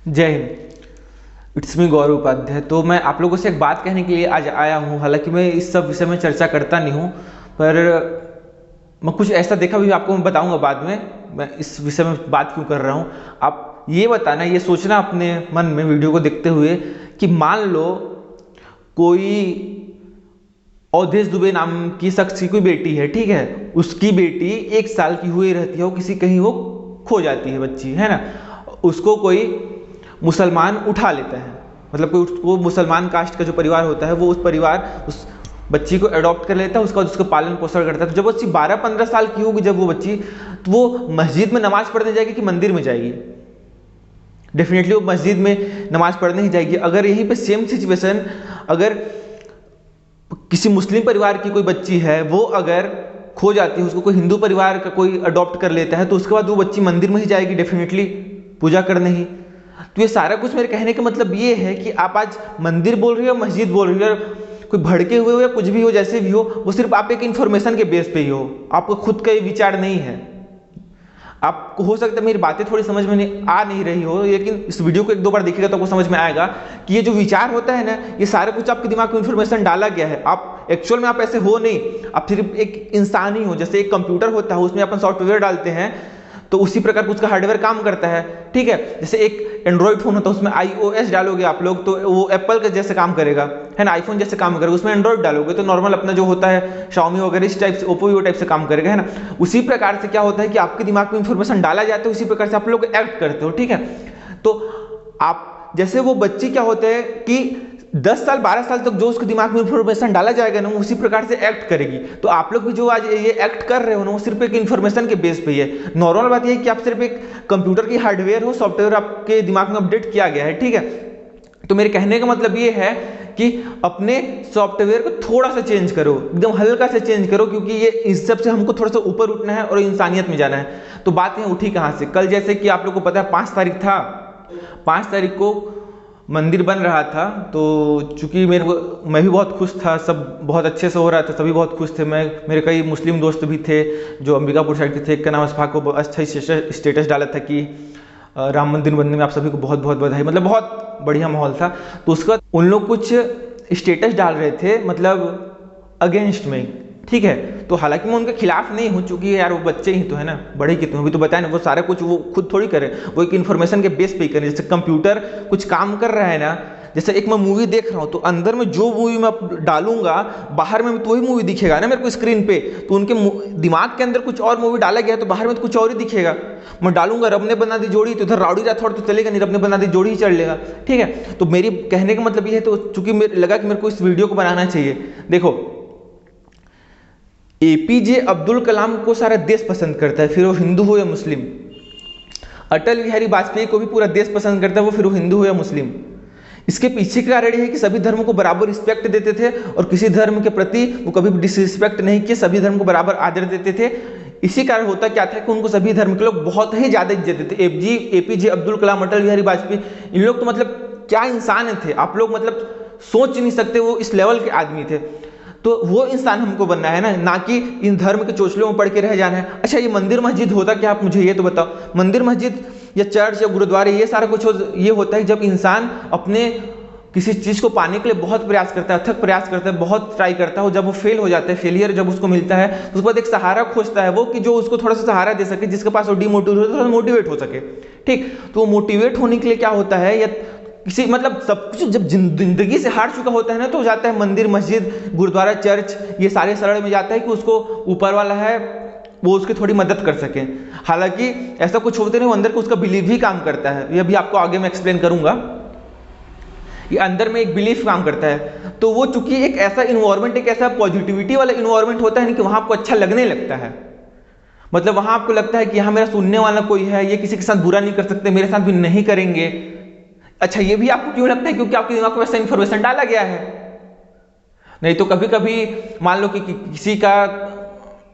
जय Hind. It's me गौरव उपाध्याय। तो मैं आप लोगों से एक बात कहने के लिए आज आया हूँ। हालांकि मैं इस सब विषय में चर्चा करता नहीं हूँ, पर मैं कुछ ऐसा देखा भी आपको मैं बताऊंगा बाद में मैं इस विषय में बात क्यों कर रहा हूँ। आप ये बताना, ये सोचना अपने मन में वीडियो को देखते हुए कि मान लो कोई अवधेश दुबे नाम की शख्स की कोई बेटी है, ठीक है। उसकी बेटी 1 साल की हुई रहती है, वो किसी कहीं वो खो जाती है, बच्ची है ना। उसको कोई मुसलमान उठा लेता है, मतलब कोई वो मुसलमान कास्ट का जो परिवार होता है वो उस परिवार उस बच्ची को अडॉप्ट कर लेता है, उसका उसका पालन पोषण करता है। तो जब बच्ची 12-15 साल की होगी, जब वो बच्ची, तो वो मस्जिद में नमाज पढ़ने जाएगी कि मंदिर में जाएगी? डेफिनेटली वो मस्जिद में नमाज पढ़ने ही जाएगी। अगर यहीं पे सेम सिचुएशन अगर किसी मुस्लिम परिवार की कोई बच्ची है, वो अगर खो जाती है, उसको कोई हिंदू परिवार का कोई अडॉप्ट कर लेता है, तो उसके बाद वो बच्ची मंदिर में ही जाएगी डेफिनेटली पूजा करने ही। तो ये सारा कुछ मेरे कहने का मतलब ये है कि आप आज मंदिर बोल रही हो, मस्जिद बोल रही हो, कोई भड़के हुए हो या कुछ भी हो, जैसे भी हो, वो सिर्फ आप एक इन्फॉर्मेशन के बेस पे ही हो, आपको खुद का ये विचार नहीं है। आपको हो सकता है मेरी बातें थोड़ी समझ में नहीं रही हो, लेकिन इस वीडियो को 1-2 बार देखिएगा तो आपको समझ में आएगा कि ये जो विचार होता है ना, ये सारा कुछ आपके दिमाग में इन्फॉर्मेशन डाला गया है। आप एक्चुअल में आप ऐसे हो नहीं, आप सिर्फ एक इंसान ही हो। जैसे एक कंप्यूटर होता है, उसमें अपन सॉफ्टवेयर डालते हैं, तो उसी प्रकार उसका हार्डवेयर काम करता है, ठीक है। जैसे एक एंड्रॉइड फोन होता है, उसमें iOS डालोगे आप लोग तो वो एप्पल के जैसे काम करेगा, है ना। आईफोन जैसे काम करेगा। उसमें एंड्रॉइड डालोगे तो नॉर्मल अपना जो होता है शाओमी वगैरह इस टाइप से, ओप्पो वीवो टाइप से काम करेगा, है ना। उसी प्रकार से क्या होता है कि आपके दिमाग में इंफॉर्मेशन डाला जाता है, उसी प्रकार से आप लोग एक्ट करते हो, ठीक है। तो आप जैसे वो बच्ची क्या होता है कि 10 साल 12 साल तक जो उसके दिमाग में इंफॉर्मेशन डाला जाएगा ना, उसी प्रकार से एक्ट करेगी। तो आप लोग भी जो आज ये एक्ट कर रहे हो ना, वो सिर्फ एक इंफॉर्मेशन के बेस पे ही है। नॉर्मल बात ये है कि आप सिर्फ एक कंप्यूटर की हार्डवेयर हो, सॉफ्टवेयर आपके दिमाग में अपडेट किया गया है, ठीक है। तो मेरे कहने का मतलब ये है कि अपने सॉफ्टवेयर को थोड़ा सा चेंज करो, एकदम हल्का से चेंज करो, क्योंकि ये इस सब से हमको थोड़ा सा ऊपर उठना है और इंसानियत में जाना है। तो बात यहाँ उठी कहाँ से? कल जैसे कि आप लोग को पता है 5 तारीख था, 5 तारीख को मंदिर बन रहा था। तो चूंकि मैं भी बहुत खुश था, सब बहुत अच्छे से हो रहा था, सभी बहुत खुश थे। मेरे कई मुस्लिम दोस्त भी थे जो अंबिकापुर साइड के थे। एक का नाम अशफाक को अच्छा स्टेटस डाला था कि राम मंदिर बनने में आप सभी को बहुत बहुत बधाई, मतलब बहुत बढ़िया माहौल था। तो उसके बाद उन लोग कुछ स्टेटस डाल रहे थे, मतलब अगेंस्ट में, ठीक है। तो हालांकि मैं उनके खिलाफ नहीं हूँ, चूंकि यार वो बच्चे ही तो है ना, बड़े कितने अभी तो बताए ना, वो सारा कुछ वो खुद थोड़ी करें, वो एक इन्फॉर्मेशन के बेस पे ही करें। जैसे कंप्यूटर कुछ काम कर रहा है ना, जैसे एक मैं मूवी देख रहा हूँ, तो अंदर में जो मूवी मैं डालूंगा, बाहर में तो वही मूवी दिखेगा ना मेरे को स्क्रीन पे। तो उनके दिमाग के अंदर कुछ और मूवी डाला गया है, तो बाहर में तो कुछ और ही दिखेगा। मैं डालूंगा रब ने बना दी जोड़ी, तो उधर राउडी राठौड़ तो चलेगा नहीं, रब ने बना दी जोड़ी ही चल लेगा, ठीक है। तो मेरी कहने का मतलब ये है, तो चूंकि लगा कि मेरे को इस वीडियो को बनाना चाहिए। देखो, एपीजे अब्दुल कलाम को सारा देश पसंद करता है, फिर वो हिंदू हो या मुस्लिम। अटल बिहारी वाजपेयी को भी पूरा देश पसंद करता है, वो फिर वो हिंदू हो या मुस्लिम। इसके पीछे का कारण है कि सभी धर्मों को बराबर रिस्पेक्ट देते थे और किसी धर्म के प्रति वो कभी डिसरिस्पेक्ट नहीं किए, सभी धर्म को बराबर आदर देते थे। इसी कारण होता क्या था कि उनको सभी धर्म के लोग बहुत ही ज्यादा इज्जत देते थे। एपीजे अब्दुल कलाम, अटल बिहारी वाजपेयी, इन लोग तो मतलब क्या इंसान थे, आप लोग मतलब सोच नहीं सकते, वो इस लेवल के आदमी थे। तो वो इंसान हमको बनना है ना कि इन धर्म के चोचलों में पड़ के रह जाना है। अच्छा, ये मंदिर मस्जिद होता क्या, आप मुझे ये तो बताओ। मंदिर मस्जिद या चर्च या गुरुद्वारे, ये सारा कुछ ये होता है जब इंसान अपने किसी चीज को पाने के लिए बहुत प्रयास करता है, अथक प्रयास करता है, बहुत ट्राई करता है, और जब वो फेल हो जाता है, फेलियर जब उसको मिलता है, तो उसके बाद एक सहारा खोजता है वो, कि जो उसको थोड़ा सा सहारा दे सके, जिसके पास वो मोटिवेट हो सके, ठीक। तो मोटिवेट होने के लिए क्या होता है, या किसी मतलब सब कुछ जब जिंदगी से हार चुका होता है ना, तो जाता है मंदिर मस्जिद गुरुद्वारा चर्च, ये सारे शरण में जाता है कि उसको ऊपर वाला है वो उसकी थोड़ी मदद कर सके। हालांकि ऐसा कुछ होते नहीं, अंदर को उसका बिलीव ही काम करता है। ये भी आपको आगे मैं एक्सप्लेन करूंगा। ये अंदर में एक बिलीफ काम करता है। तो वो चूंकि एक ऐसा इन्वायरमेंट, एक ऐसा पॉजिटिविटी वाला इन्वायरमेंट होता है ना, कि वहां आपको अच्छा लगने लगता है। मतलब वहां आपको लगता है कि यहाँ मेरा सुनने वाला कोई है, ये किसी के साथ बुरा नहीं कर सकते, मेरे साथ भी नहीं करेंगे। अच्छा, ये भी आपको क्यों लगता है? क्योंकि आपके दिमाग में वैसा इन्फॉर्मेशन डाला गया है। नहीं तो कभी कभी मान लो कि किसी का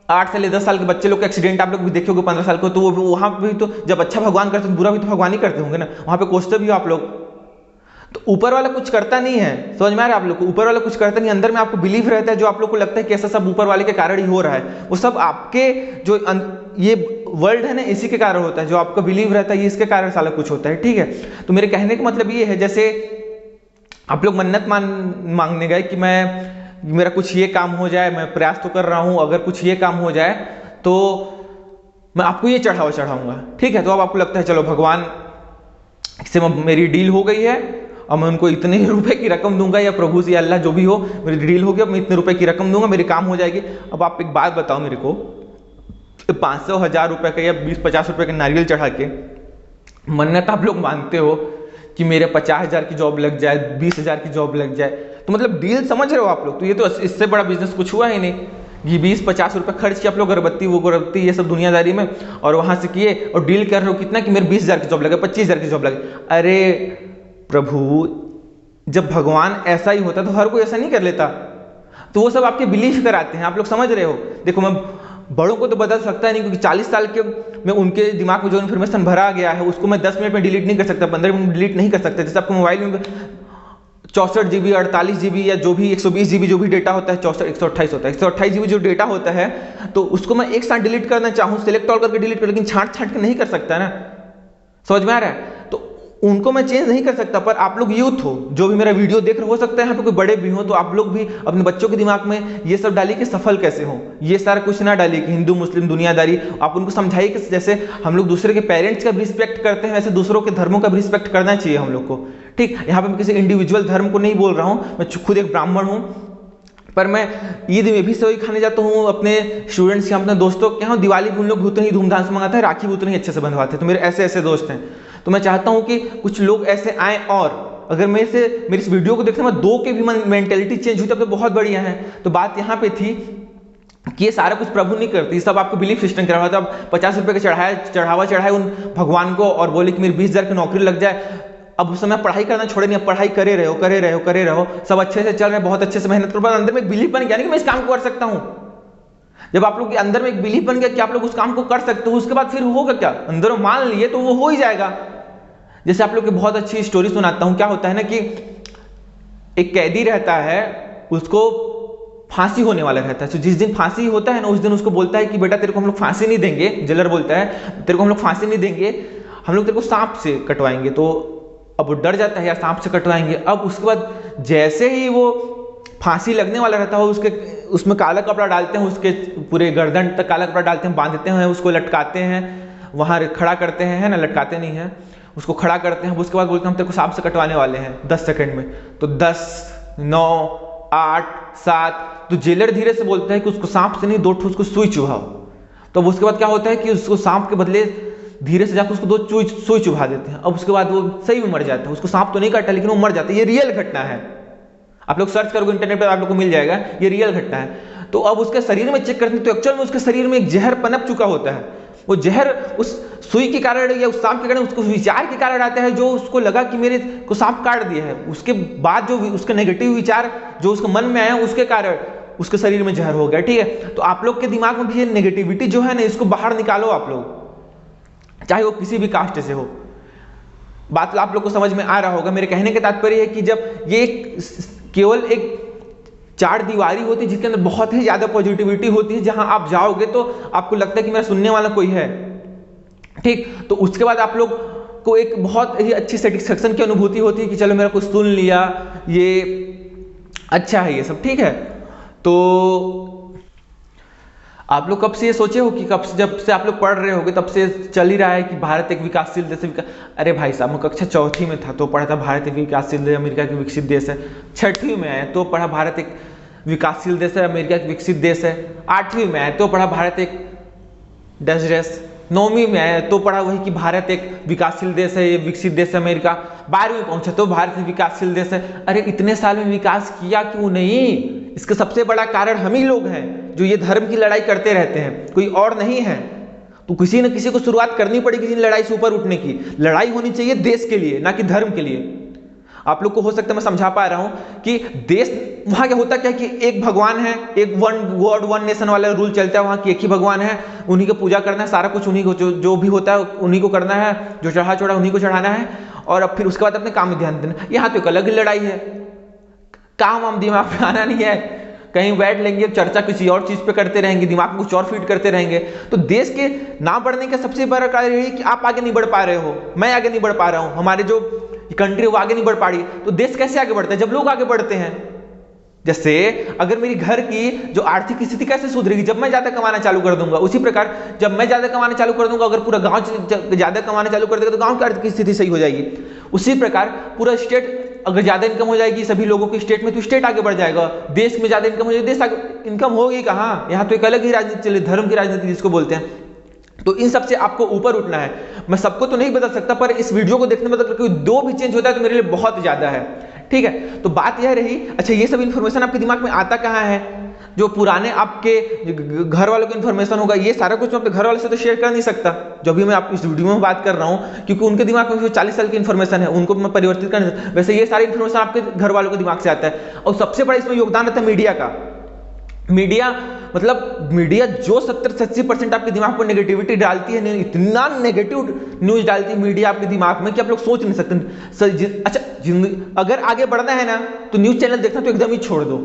8 साल या 10 साल के बच्चे लोग का एक्सीडेंट आप लोग भी देखे होगे, 15 साल को, तो वो वहां भी तो जब अच्छा भगवान करते हैं, बुरा भी तो भगवान ही करते होंगे ना, वहां पे कोसते भी हो आप लोग। तो ऊपर वाला कुछ करता नहीं है, समझ में आ रहा है आप लोग को? ऊपर वाला कुछ करता नहीं, अंदर में आपको बिलीफ रहता है, जो आप लोग को लगता है कि ऐसा सब ऊपर वाले के कारण ही हो रहा है। वो सब आपके जो ये वर्ल्ड है ना, इसी के कारण होता है, जो आपका बिलीव रहता है ये इसके कारण साला कुछ होता है, ठीक है। तो मेरे कहने का मतलब ये है, जैसे आप लोग मन्नत मांगने गए कि मेरा कुछ ये काम हो जाए, मैं प्रयास तो कर रहा हूं, अगर कुछ ये काम हो जाए तो मैं आपको ये चढ़ावा चढ़ाऊंगा, ठीक है। तो अब आपको लगता है चलो भगवान से मेरी डील हो गई है, अब मैं उनको इतने रुपए की रकम दूंगा, या प्रभु से या अल्लाह जो भी हो, मेरी डील हो गया, मैं इतने रुपए की रकम दूंगा, मेरी काम हो जाएगी। अब आप एक बात बताओ मेरे को, 500-1000 रुपए का या 20-50 रुपए का नारियल चढ़ा के मन्नत आप लोग मानते हो कि मेरे 50,000 की जॉब लग जाए, 20,000 की जॉब लग जाए, तो मतलब डील समझ रहे हो आप लोग। तो ये तो इससे बड़ा बिजनेस कुछ हुआ ही नहीं। ये 20-50 रुपए खर्च किया आप लोग अगरबत्ती वो अगरबत्ती ये सब दुनियादारी में, और वहां से किए और डील कर रहे हो कितना कि मेरे 20,000 की जॉब लगे, 25,000 की जॉब लगे। अरे प्रभु, जब भगवान ऐसा ही होता तो हर कोई ऐसा नहीं कर लेता। तो वो सब आपके बिलीफ कराते हैं, आप लोग समझ रहे हो। देखो मैं बड़ों को तो बदल सकता नहीं, क्योंकि 40 साल के में उनके दिमाग में जो इन्फॉर्मेशन भरा गया है उसको मैं 10 मिनट में डिलीट नहीं कर सकता, 15 मिनट में डिलीट नहीं कर सकता। जैसे आपको मोबाइल में 64 GB 48 GB या जो भी 120 GB जो भी डेटा होता है, 64 128 होता है, 128 GB जो डेटा होता है, तो उसको मैं एक साथ डिलीट करना चाहूँ, सिलेक्ट ऑल करके डिलीट कर, लेकिन छांट के नहीं कर सकता ना। समझ में आ रहा है? तो उनको मैं चेंज नहीं कर सकता। पर आप लोग यूथ हो, जो भी मेरा वीडियो देख रहे हो सकता है यहाँ पे कोई बड़े भी हो, तो आप लोग भी अपने बच्चों के दिमाग में ये सब डालिए कि सफल कैसे हो, ये सारा कुछ ना डालिए कि हिंदू मुस्लिम दुनियादारी। आप उनको समझाइए कि जैसे हम लोग दूसरे के पेरेंट्स का भी रिस्पेक्ट करते हैं, वैसे दूसरों के धर्मों का भी रिस्पेक्ट करना चाहिए हम लोग को, ठीक। यहाँ पे मैं किसी इंडिविजुअल धर्म को नहीं बोल रहा हूँ, मैं खुद एक ब्राह्मण हूँ, पर मैं ईद में भी सेवई खाने जाता हूँ अपने स्टूडेंट्स के, अपने दोस्तों के यहाँ। दिवाली भी उन लोग उतने ही धूमधाम से मंगाते हैं, राखी भी उतने ही अच्छे से बंधवाते हैं। तो मेरे ऐसे ऐसे दोस्त हैं, तो मैं चाहता हूँ कि कुछ लोग ऐसे आए, और अगर मेरी इस वीडियो को देखते मैं 2 के भी मेंटेलिटी चेंज हुई तब तो बहुत बढ़िया है। तो बात यहाँ पे थी कि ये सारा कुछ प्रभु नहीं करती, सब आपको बिलीफ सिस्टम करा हुआ था। अब 50 रुपए का चढ़ावा चढ़ाए उन भगवान को और बोले कि मेरी 20,000 की नौकरी लग जाए। अब उस समय पढ़ाई करना छोड़े नहीं, अब पढ़ाई करे रहे हो, सब अच्छे से चल रहे, बहुत अच्छे से मेहनत करो, अंदर में एक बिलीफ बन गया कि मैं इस काम को कर सकता हूं। जब आप लोग के अंदर में एक बिलीफ बन गया कि आप लोग उस काम को कर सकते हो, उसके बाद फिर होगा क्या, अंदर मान लिए तो वो हो ही जाएगा। जैसे आप लोग की बहुत अच्छी स्टोरी सुनाता हूं। क्या होता है ना कि एक कैदी रहता है, उसको फांसी होने वाला रहता है। तो जिस दिन फांसी होता है ना, उस दिन उसको बोलता है कि बेटा तेरे को हम लोग फांसी नहीं देंगे, जेलर बोलता है तेरे को हम लोग फांसी नहीं देंगे, हम लोग तेरे को सांप से कटवाएंगे। तो अब वो डर जाता है, यार सांप से कटवाएंगे। अब उसके बाद जैसे ही वो फांसी लगने वाला रहता है, उसमें काला कपड़ा डालते हैं, उसके पूरे गर्दन तक काला कपड़ा डालते हैं, बांधते हैं, उसको लटकाते हैं, वहां खड़ा करते हैं, है ना, लटकाते नहीं है, उसको खड़ा करते हैं। उसके बाद बोलते हैं हम तेरे को सांप से कटवाने वाले हैं 10 सेकंड में। तो 10, 9, 8, 7, तो जेलर धीरे से बोलता है कि उसको सांप से नहीं, 2 ठोस उसको सुई चुभाओ। तो उसके बाद क्या होता है कि उसको सांप के बदले धीरे से जाकर उसको 2 सुई चुभा देते हैं। अब उसके बाद वो सही में मर जाता है, उसको सांप तो नहीं काटा लेकिन वो मर जाता है। ये रियल घटना है, आप लोग सर्च करोगे इंटरनेट पर आप लोग को मिल जाएगा, ये रियल घटना है। तो अब उसके शरीर में चेक करते हैं तो एक्चुअल में उसके शरीर में एक जहर पनप चुका होता है। वो जहर उस सुई के कारण या उस सांप के कारण, उसको विचार के कारण आता है, जो उसको लगा कि मेरे को सांप काट दिया है। उसके बाद जो उसके नेगेटिव विचार जो उसके मन में आया, उसके कारण उसके शरीर में जहर हो गया, ठीक है। तो आप लोग के दिमाग में भी ये नेगेटिविटी जो है ना, इसको बाहर निकालो आप लोग, चाहे वो किसी भी कास्ट से हो। बात आप लोग को समझ में आ रहा होगा। मेरे कहने का तात्पर्य है कि जब ये केवल एक 4 दीवारी होती है जिसके अंदर बहुत ही ज्यादा पॉजिटिविटी होती है, जहां आप जाओगे तो आपको लगता है कि मेरा सुनने वाला कोई है, ठीक। तो उसके बाद आप लोग को एक बहुत ही अच्छी सेटिस्फेक्शन की अनुभूति होती है कि चलो मेरा कुछ सुन लिया, ये अच्छा है, ये सब ठीक है। तो आप लोग कब से ये सोचे हो कि कब से, जब से आप लोग पढ़ रहे होगे तब से चल ही रहा है कि भारत एक विकासशील देश है। अरे भाई साहब, मैं कक्षा 4वीं में था तो पढ़ा था भारत एक विकासशील देश, अमेरिका की विकसित देश है। 6वीं में आए तो पढ़ा भारत एक विकासशील देश है, अमेरिका की विकसित देश है। 8वीं में आए तो पढ़ा भारत एक डैश। 9वीं में आए तो पढ़ा वही कि भारत एक विकासशील देश है, ये विकसित देश है अमेरिका। 12वीं पहुंचा तो भारत एक विकासशील देश है। अरे इतने साल में विकास किया क्यों नहीं? इसका सबसे बड़ा कारण हम ही लोग हैं जो ये धर्म की लड़ाई करते रहते हैं, कोई और नहीं है। तो किसी न किसी को शुरुआत करनी पड़ेगी इन लड़ाई से ऊपर उठने की। लड़ाई होनी चाहिए देश के लिए, ना कि धर्म के लिए। आप लोग को हो सकता है मैं समझा पा रहा हूं कि देश वहां क्या होता क्या कि एक भगवान है, एक वन गॉड वन नेशन वाला रूल चलता है, वहां की एक ही भगवान है, उन्हीं को पूजा करना है, सारा कुछ उन्हीं को, जो भी होता है उन्हीं को करना है, जो चढ़ा चढ़ा उन्हीं को चढ़ाना है, और अब फिर उसके बाद अपने काम में ध्यान देना। यहाँ तो एक अलग लड़ाई है, काम हम दिमाग में आना नहीं है। कहीं बैठ लेंगे, चर्चा किसी और चीज पे करते रहेंगे, दिमाग में कुछ और फीड करते रहेंगे। तो देश के ना बढ़ने का सबसे बड़ा कारण यही कि आप आगे नहीं बढ़ पा रहे हो, मैं आगे नहीं बढ़ पा रहा हूं, हमारे जो कंट्री है वो आगे नहीं बढ़ पा रही। तो देश कैसे आगे बढ़ता है? जब लोग आगे बढ़ते हैं। जैसे अगर मेरी घर की जो आर्थिक स्थिति कैसे सुधरेगी? जब मैं ज्यादा कमाना चालू कर दूंगा। उसी प्रकार जब मैं ज्यादा कमाना चालू कर दूंगा, अगर पूरा गांव ज्यादा कमाना चालू कर देगा तो गांव की आर्थिक स्थिति सही हो जाएगी। उसी प्रकार पूरा स्टेट अगर ज्यादा इनकम हो जाएगी सभी लोगों की स्टेट में, तो स्टेट आगे बढ़ जाएगा। देश में ज्यादा इनकम हो जाएगी, देश आगे इनकम होगी कहां? यहाँ तो एक अलग ही राजनीति चले, धर्म की राजनीति जिसको बोलते हैं। तो इन सबसे आपको ऊपर उठना है। मैं सबको तो नहीं बदल सकता, पर इस वीडियो को देखने में मतलब दो भी चेंज होता है तो मेरे लिए बहुत ज्यादा है। ठीक है, तो बात यह रही। अच्छा, ये सब इन्फॉर्मेशन आपके दिमाग में आता कहाँ है? जो पुराने आपके घर वालों की इन्फॉर्मेशन होगा, ये सारा कुछ मैं अपने घर वालों से तो शेयर कर नहीं सकता, जो भी मैं आपको इस वीडियो में बात कर रहा हूँ, क्योंकि उनके दिमाग में जो 40 साल की इन्फॉर्मेशन है उनको मैं परिवर्तित कर नहीं सकता। वैसे ये सारी इन्फॉर्मेशन आपके घर वालों के दिमाग से आता है। और सबसे बड़ा इसमें योगदान रहता है मीडिया का। मीडिया मतलब मीडिया जो 70-80% आपके दिमाग पर नेगेटिविटी डालती है, इतना नेगेटिव न्यूज डालती है मीडिया आपके दिमाग में कि आप लोग सोच नहीं सकते। अच्छा, अगर आगे बढ़ना है ना तो न्यूज चैनल देखना तो एकदम ही छोड़ दो।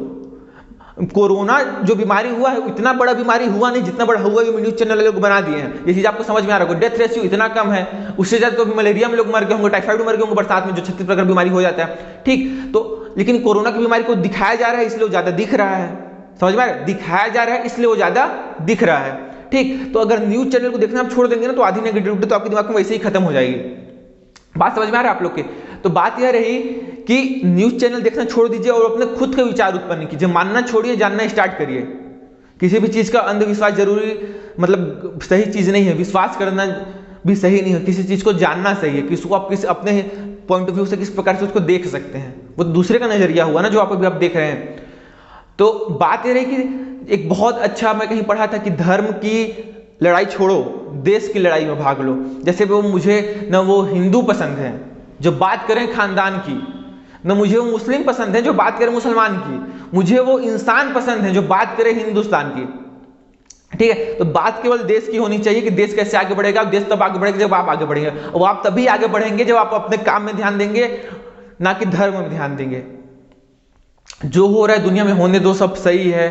कोरोना जो बीमारी हुआ है इतना बड़ा बीमारी हुआ नहीं, जितना बड़ा हुआ ये न्यूज चैनल लोग बना दिए हैं। ये चीज आपको समझ में आ रहा होगा। डेथ रेशियो इतना कम है, उससे ज्यादा तो मलेरिया में लोग मर गए होंगे, टाइफाइड में मर गए होंगे बरसात में, जो 36 प्रकार बीमारी हो जाता है। ठीक, तो लेकिन कोरोना की बीमारी को दिखाया जा रहा है इसलिए वो ज्यादा दिख रहा है। समझ में आ रहा है? दिखाया जा रहा है इसलिए वो ज्यादा दिख रहा है। ठीक, तो अगर न्यूज चैनल को देखना आप छोड़ देंगे ना तो आधी नेगेटिविटी तो आपके दिमाग में वैसे ही खत्म हो जाएगी। बात समझ में आ रहा है आप लोग के? तो बात यह रही कि न्यूज चैनल देखना छोड़ दीजिए और अपने खुद के विचार उत्पन्न कीजिए। मानना छोड़िए, जानना स्टार्ट करिए। किसी भी चीज का अंधविश्वास जरूरी मतलब सही चीज नहीं है, विश्वास करना भी सही नहीं है। किसी चीज को जानना सही है, किसी को आप किसी अपने पॉइंट ऑफ व्यू से किस प्रकार से उसको देख सकते हैं, वो दूसरे का नजरिया हुआ ना जो आप अभी आप देख रहे हैं। तो बात यह रही कि एक बहुत अच्छा मैं कहीं पढ़ा था कि धर्म की लड़ाई छोड़ो, देश की लड़ाई में भाग लो। जैसे वो मुझे न वो हिंदू पसंद है जो बात करें खानदान की, न मुझे वो मुस्लिम पसंद है जो बात करें मुसलमान की, मुझे वो इंसान पसंद है जो बात करे हिंदुस्तान की। ठीक है, तो बात केवल देश की होनी चाहिए कि देश कैसे आगे बढ़ेगा। देश तब आगे बढ़ेगा जब आप आगे बढ़ेंगे, और आप तभी आगे बढ़ेंगे जब आप अपने काम में ध्यान देंगे, ना कि धर्म में ध्यान देंगे। जो हो रहा है दुनिया में होने दो, सब सही है,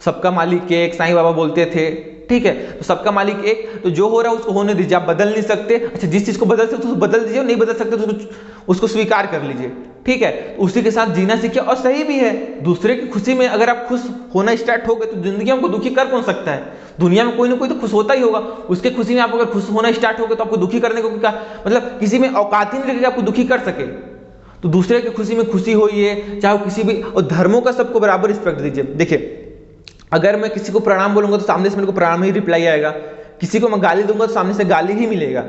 सबका मालिक एक, साईं बाबा बोलते थे। ठीक है, तो सबका मालिक एक, तो जो हो रहा है उसको होने दीजिए, आप बदल नहीं सकते। अच्छा, जिस चीज को बदल सकते उसको बदल दीजिए, नहीं बदल सकते तो उसको स्वीकार कर लीजिए। ठीक है, उसी के साथ जीना सीखिए। और सही भी है, दूसरे की खुशी में अगर आप खुश होना स्टार्ट हो गए तो जिंदगी में आपको दुखी कर कौन सकता है? दुनिया में कोई ना कोई तो खुश होता ही होगा। उसके खुशी में आप अगर खुश होना स्टार्ट हो गए तो आपको दुखी करने को क्या मतलब? किसी में औकात ही नहीं लगेगी आपको दुखी कर सके। तो दूसरे की खुशी में खुशी होइए, चाहे किसी भी, और धर्मों का सबको बराबर रिस्पेक्ट दीजिए। देखिए, अगर मैं किसी को प्रणाम बोलूंगा तो सामने से मेरे को प्रणाम ही रिप्लाई आएगा, किसी को मैं गाली दूंगा तो सामने से गाली ही मिलेगा।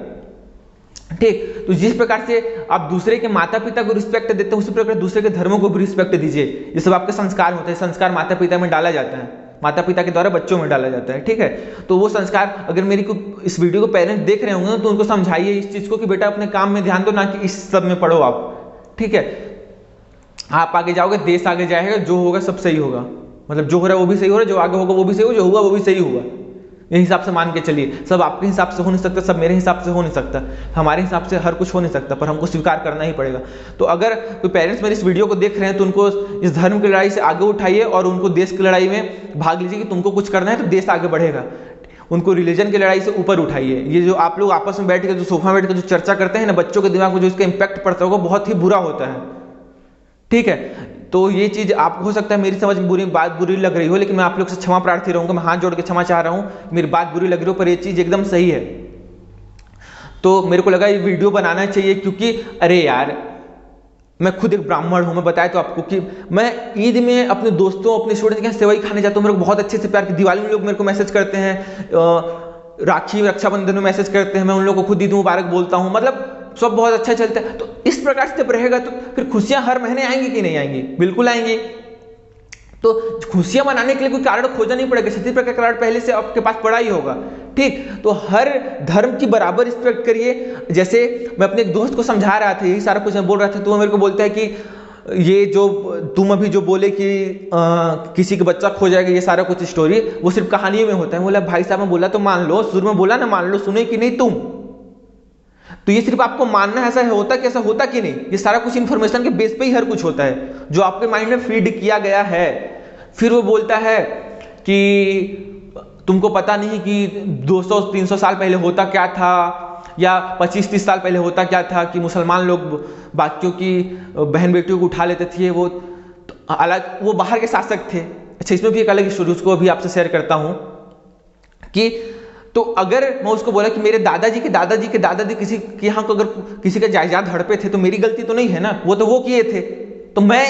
ठीक, तो जिस प्रकार से आप दूसरे के माता पिता को रिस्पेक्ट देते हैं उसी प्रकार दूसरे के धर्मों को भी रिस्पेक्ट दीजिए। ये सब आपके संस्कार होते हैं। संस्कार माता पिता में डाला जाता है, माता पिता के द्वारा बच्चों में डाला जाता है। ठीक है, तो वो संस्कार अगर मेरी को इस वीडियो को पेरेंट्स देख रहे होंगे तो उनको समझाइए इस चीज को कि बेटा अपने काम में ध्यान दो, ना कि इस सब में पढ़ो आप। ठीक है, आप आगे जाओगे, देश आगे जाएगा, जो होगा सब सही होगा। मतलब जो हो रहा है वो भी सही हो रहा है, जो आगे होगा वो भी सही होगा, जो हुआ वो भी सही हुआ। ये हिसाब से मान के चलिए। सब आपके हिसाब से हो नहीं सकता, सब मेरे हिसाब से हो नहीं सकता, हमारे हिसाब से हर कुछ हो नहीं सकता, पर हमको स्वीकार करना ही पड़ेगा। तो अगर कोई पेरेंट्स मेरे इस वीडियो को देख रहे हैं तो उनको इस धर्म की लड़ाई से आगे उठाइए और उनको देश की लड़ाई में भाग लीजिए कि तुमको कुछ करना है तो देश आगे बढ़ेगा। उनको रिलीजन की लड़ाई से ऊपर उठाइए। ये जो आप लोग आपस में बैठ के जो सोफा में बैठ के जो चर्चा करते हैं ना, बच्चों के दिमाग में जो इसका इंपैक्ट पड़ता होगा बहुत ही बुरा होता है। ठीक है, तो ये चीज आप हो सकता है मेरी समझ में बात बुरी लग रही हो, लेकिन मैं आप लोग से क्षमा प्रार्थी रहूंगा। मैं हाथ जोड़ के क्षमा चाह रहा हूं, मेरी बात बुरी लग रही हो पर ये चीज एकदम सही है। तो मेरे को लगा ये वीडियो बनाना चाहिए, क्योंकि अरे यार मैं खुद एक ब्राह्मण हूं। मैं बताया तो आपको कि मैं ईद में अपने दोस्तों अपने स्टूडेंट्स के यहाँ सेवई खाने जाता हूँ, मेरे को बहुत अच्छे से प्यार की। दिवाली में लोग मेरे को मैसेज करते हैं, राखी रक्षाबंधन में मैसेज करते हैं, मैं उन लोगों को खुद ईद मुबारक बोलता हूँ। मतलब सब बहुत अच्छा चलता है। तो इस प्रकार से जब रहेगा तो फिर खुशियां हर महीने आएंगी कि नहीं आएंगी? बिल्कुल आएंगी। तो खुशियां मनाने के लिए कोई कारण खोजना नहीं पड़ेगा, 36 प्रकार का कारण पहले से आपके पास पड़ा ही होगा। ठीक, तो हर धर्म की बराबर रिस्पेक्ट करिए। जैसे मैं अपने एक दोस्त को समझा रहा था, यही सारा कुछ मैं बोल रहा था, तो वो मेरे को बोलता है कि ये जो तुम अभी जो बोले कि किसी का बच्चा खो जाएगा, ये सारा कुछ स्टोरी वो सिर्फ कहानियों में होता है। बोला भाई साहब मैं बोला तो मान लो, शुरू में बोला ना मान लो, सुने कि नहीं तुम? तो ये सिर्फ आपको मानना है, ऐसा होता कि ऐसा होता कि नहीं? ये सारा कुछ इंफॉर्मेशन के बेस पे ही हर कुछ होता है जो आपके माइंड में फीड किया गया है। फिर वो बोलता है कि तुमको पता नहीं कि 200-300 साल पहले होता क्या था, या 25-30 साल पहले होता क्या था कि मुसलमान लोग बाकियों की बहन बेटियों को उठा लेते थे। वो अलग, वो बाहर के शासक थे। अच्छा, इसमें भी एक अलग स्टोरी उसको अभी आपसे शेयर करता हूं कि तो अगर मैं उसको बोला कि मेरे दादाजी के दादाजी के दादाजी किसी के यहाँ को अगर किसी का जायदाद हड़पे थे तो मेरी गलती तो नहीं है ना, वो तो वो किए थे, तो मैं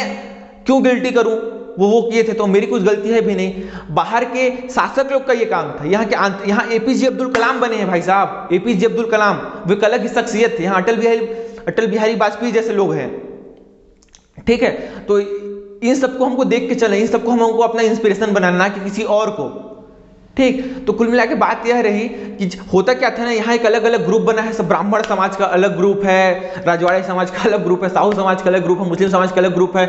क्यों गिल्टी करूं, वो किए थे तो मेरी कुछ गलती है भी नहीं। बाहर के शासक लोग का ये काम था। यहाँ एपीजे अब्दुल कलाम बने हैं भाई साहब, एपीजे अब्दुल कलाम, वो एक अलग ही शख्सियत थे। यहाँ अटल बिहारी वाजपेयी जैसे लोग हैं, ठीक है। तो इन सबको हमको देख के चले, इन सबको हमको अपना इंस्पिरेशन बनाना, ना कि किसी और को, ठीक। तो कुल मिला के बात यह रही कि होता क्या था ना, यहाँ एक अलग अलग ग्रुप बना है। सब ब्राह्मण समाज का अलग ग्रुप है, राजवाड़े समाज का अलग ग्रुप है, साहू समाज का अलग ग्रुप है, मुस्लिम समाज का अलग ग्रुप है,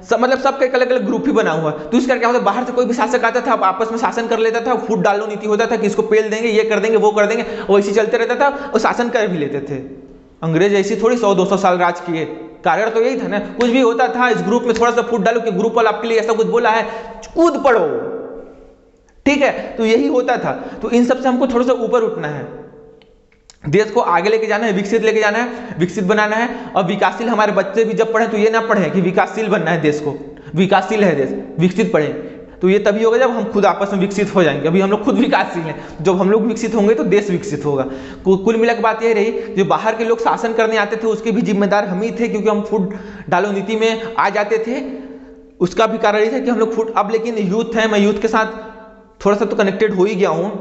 सब मतलब सबका एक अलग अलग ग्रुप ही बना हुआ। तो इसका क्या होता है, बाहर से कोई भी शासक आता था, आपस में शासन कर लेता था, फूट डालो नीति होता था कि इसको पेल देंगे, ये कर देंगे, वो कर देंगे, और इसी चलते रहता था और शासन कर भी लेते थे। अंग्रेज ऐसी थोड़ी 100-200 साल राज किए, कारण तो यही था ना, कुछ भी होता था इस ग्रुप में थोड़ा सा फूट डालो कि ग्रुप वाला आपके लिए ऐसा कुछ बोला है, कूद पड़ो, ठीक है। तो यही होता था। तो इन सब से हमको थोड़ा सा ऊपर उठना है, देश को आगे लेके जाना है, विकसित लेके जाना है, विकसित बनाना है। और विकासशील हमारे बच्चे भी जब पढ़े तो ये ना पढ़े कि विकासशील बनना है देश को, विकासशील है देश, विकसित पढ़े। तो ये तभी होगा जब हम खुद आपस में विकसित हो जाएंगे। अभी हम लोग खुद विकासशील हैं, जब हम लोग विकसित होंगे तो देश विकसित होगा। कुल मिलाकर बात यह रही, जो बाहर के लोग शासन करने आते थे उसके भी जिम्मेदार हम ही थे, क्योंकि हम फूट डालो नीति में आ जाते थे। उसका भी कारण ये था कि हम लोग फूट, अब लेकिन यूथ है, मैं यूथ के साथ थोड़ा सा तो कनेक्टेड हो ही गया हूँ।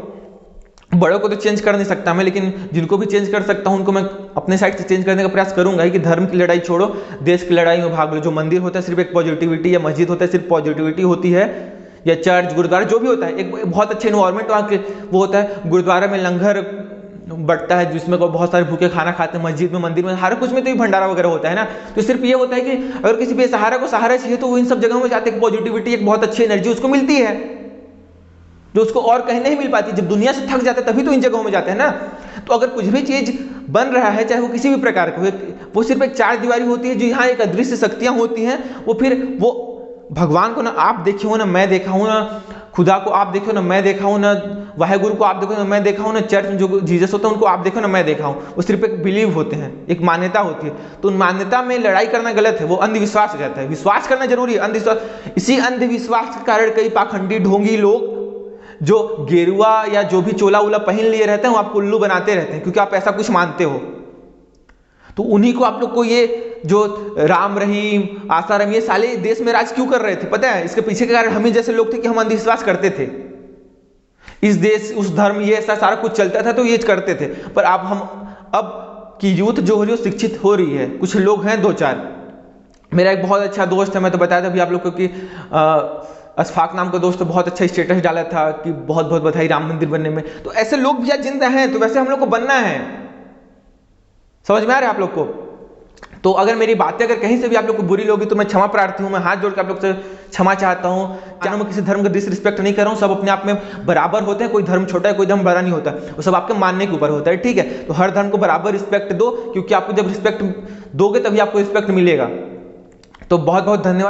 बड़ों को तो चेंज कर नहीं सकता मैं, लेकिन जिनको भी चेंज कर सकता हूं उनको मैं अपने साइड से चेंज करने का प्रयास करूंगा कि धर्म की लड़ाई छोड़ो, देश की लड़ाई में भाग लो। जो मंदिर होता है सिर्फ एक पॉजिटिविटी, या मस्जिद होता है सिर्फ पॉजिटिविटी होती है, या चर्च गुरुद्वारा जो भी होता है, एक बहुत अच्छे इन्वायरमेंट वहाँ के वो होता है। गुरुद्वारा में लंगर बढ़ता है जिसमें बहुत सारे भूखे खाना खाते हैं, मस्जिद में, मंदिर में, हर कुछ में तो भंडारा वगैरह होता है ना। तो सिर्फ ये होता है कि अगर किसी बेसहारा को सहारा चाहिए तो वो इन सब जगहों में जाते हैं, पॉजिटिविटी, एक बहुत अच्छी एनर्जी उसको मिलती है जो उसको और कहीं नहीं मिल पाती। जब दुनिया से थक जाता है तभी तो इन जगहों में जाते हैं ना। तो अगर कुछ भी चीज बन रहा है, चाहे वो किसी भी प्रकार का, वो सिर्फ एक चार दीवारी होती है, जो यहाँ एक अदृश्य शक्तियां होती हैं। वो फिर वो भगवान को ना आप देखे हो, ना मैं देखा हूं, ना खुदा को आप देखो, ना मैं देखा हूं, ना वाहेगुरु को आप देखो, ना मैं देखा हूं, ना चर्च में जो जीसस होता है उनको आप देखो, ना मैं देखा हूं। वो सिर्फ एक बिलीव होते हैं, एक मान्यता होती है। तो उन मान्यता में लड़ाई करना गलत है, वो अंधविश्वास हो जाता है। विश्वास करना जरूरी है, अंधविश्वास। इसी अंधविश्वास के कारण कई पाखंडी ढोंगी लोग जो गेरुआ या जो भी चोला उला पहन लिए रहते हैं, वो आपको उल्लू बनाते रहते हैं, क्योंकि आप ऐसा कुछ मानते हो। तो उन्हीं को आप लोग को ये जो राम रहीम, आसाराम, ये साले देश में राज क्यों कर रहे थे पता है? इसके पीछे के कारण हम ही जैसे लोग थे कि हम अंधविश्वास करते थे। इस देश उस धर्म ये ऐसा सारा कुछ चलता था तो ये करते थे। पर अब की यूथ जो हो रही है शिक्षित हो रही है। कुछ लोग हैं दो चार, मेरा एक बहुत अच्छा दोस्त है, मैं तो बताया था अभी आप लोग को कि अशफाक नाम का दोस्त, बहुत अच्छा स्टेटस डाला था कि बहुत बहुत बधाई राम मंदिर बनने में। तो ऐसे लोग भी आज जिंदा हैं, तो वैसे हम लोग को बनना है। समझ में आ रहा है आप लोग को? तो अगर मेरी बातें अगर कहीं से भी आप लोग को बुरी लगी तो मैं क्षमा प्रार्थी हूं, मैं हाथ जोड़ के आप लोग से क्षमा चाहता हूं। क्या मैं किसी धर्म का डिसरिस्पेक्ट नहीं कर रहा हूं, सब अपने आप में बराबर होते हैं, कोई धर्म छोटा है कोई धर्म बड़ा नहीं होता, वो सब आपके मानने के ऊपर होता है, ठीक है। तो हर धर्म को बराबर रिस्पेक्ट दो, क्योंकि आपको जब रिस्पेक्ट दोगे तभी आपको रिस्पेक्ट मिलेगा। तो बहुत बहुत धन्यवाद।